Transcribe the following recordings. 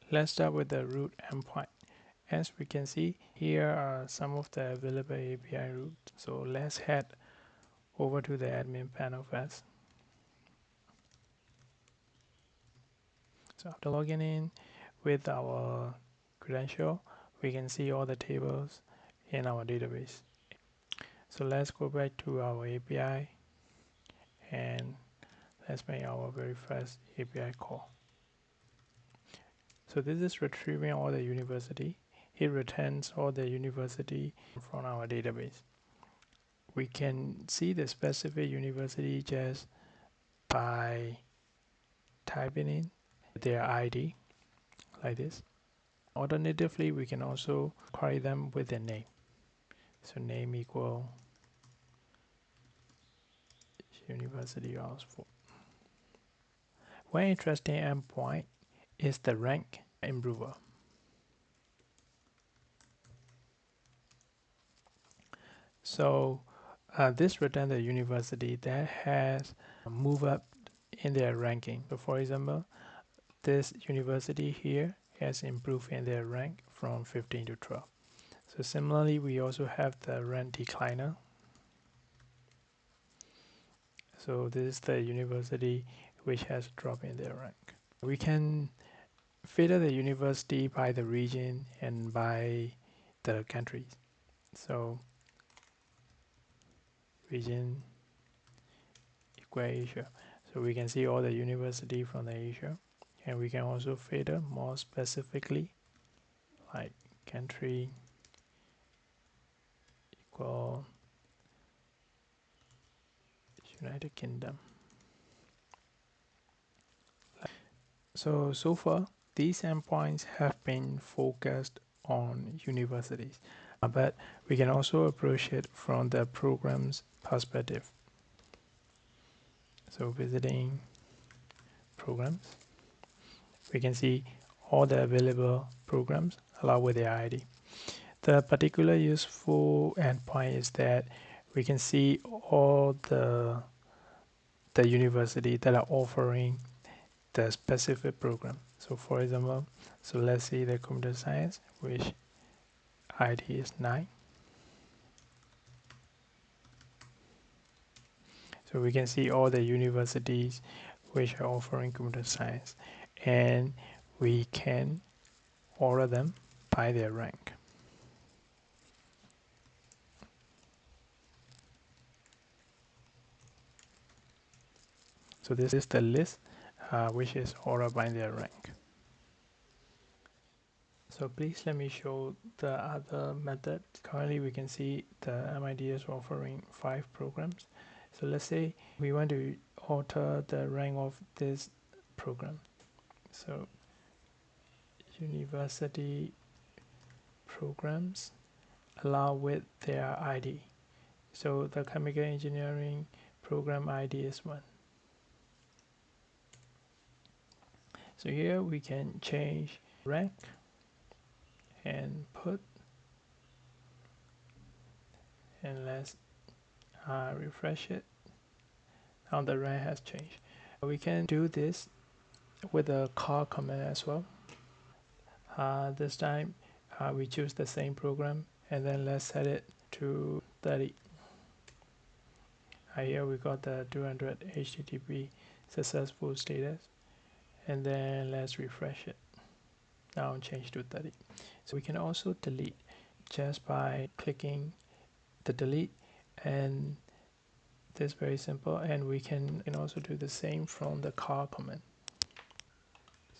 Let's start with the root endpoint. As we can see, here are some of the available API routes. So let's head over to the admin panel first. So after logging in with our credential, we can see all the tables in our database. So let's go back to our API and let's make our very first API call. So this is retrieving all the university. It returns all the university from our database. We can see the specific university just by typing in their ID like this. Alternatively, we can also query them with their name. So name equal University of Oxford. One interesting endpoint is the rank improver. So this returns the university that has moved up in their ranking. So for example, this university here has improved in their rank from 15 to 12. So similarly, we also have the rank decliner. So this is the university which has dropped in their rank. We can filter the university by the region and by the countries. So region equal Asia. So we can see all the university from the Asia, and we can also filter more specifically, like country equal United Kingdom. So far, these endpoints have been focused on universities, but we can also approach it from the program's perspective. So visiting programs, we can see all the available programs along with their ID. The particular useful endpoint is that we can see all the university that are offering the specific program. So for example, so let's see the computer science, which ID is 9. So we can see all the universities which are offering computer science, and we can order them by their rank. So this is the list which is ordered by their rank. So please let me show the other method. Currently we can see the MIT is offering 5 programs. So let's say we want to alter the rank of this program. So university programs allow with their ID. So the chemical engineering program ID is 1. So here we can change rank and put, and let's refresh it. Now the rank has changed. We can do this with a call command as well. This time we choose the same program, and then let's set it to 30. Here we got the 200 HTTP successful status, and then let's refresh it. Now change to 30. So we can also delete just by clicking the delete, and this is very simple, and we can also do the same from the call command.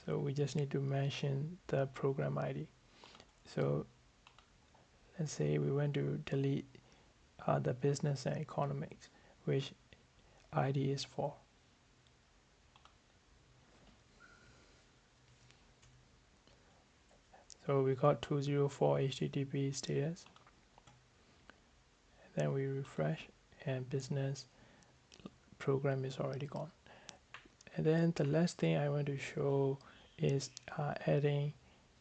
So we just need to mention the program ID. So let's say we want to delete the business and economics, which ID is 4. So we got 204 HTTP status. And then we refresh, and business program is already gone. And then the last thing I want to show is adding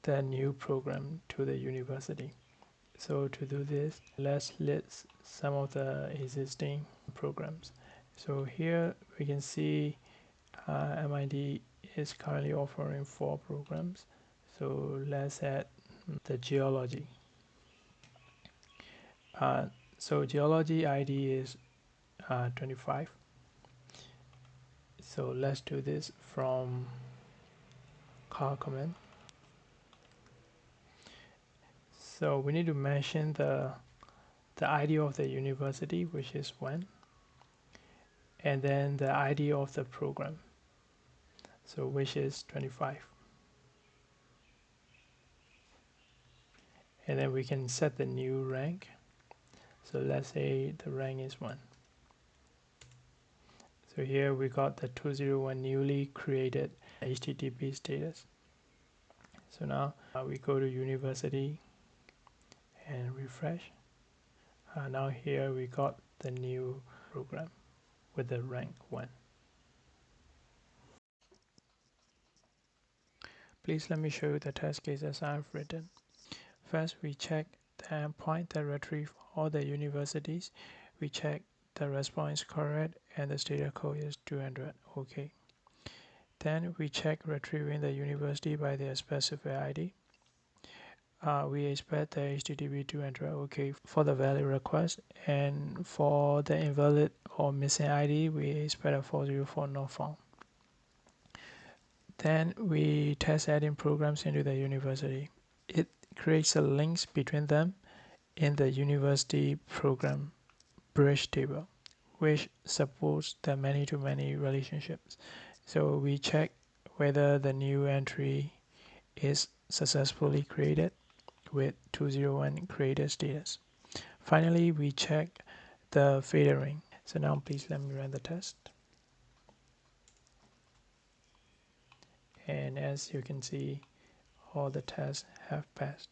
the new program to the university. So to do this, let's list some of the existing programs. So here we can see MIT is currently offering 4 programs. So let's add the geology. So geology ID is 25. So let's do this from car command. So we need to mention the ID of the university, which is 1, and then the ID of the program, so which is 25. And then we can set the new rank. So let's say the rank is 1. So here we got the 201 newly created HTTP status. So now we go to university and refresh. Now here we got the new program with the rank 1. Please let me show you the test cases I've written. First, we check the endpoint that retrieve all the universities. We check the response is correct and the data code is 200. OK. Then we check retrieving the university by their specified ID. We expect the HTTP 200 OK for the valid request, and for the invalid or missing ID, we expect a 404 not found. Then we test adding programs into the university. It creates a links between them in the university program bridge table, which supports the many-to-many relationships. So we check whether the new entry is successfully created with 201 created status. Finally, we check the filtering. So now please let me run the test. And as you can see, all the tests have passed.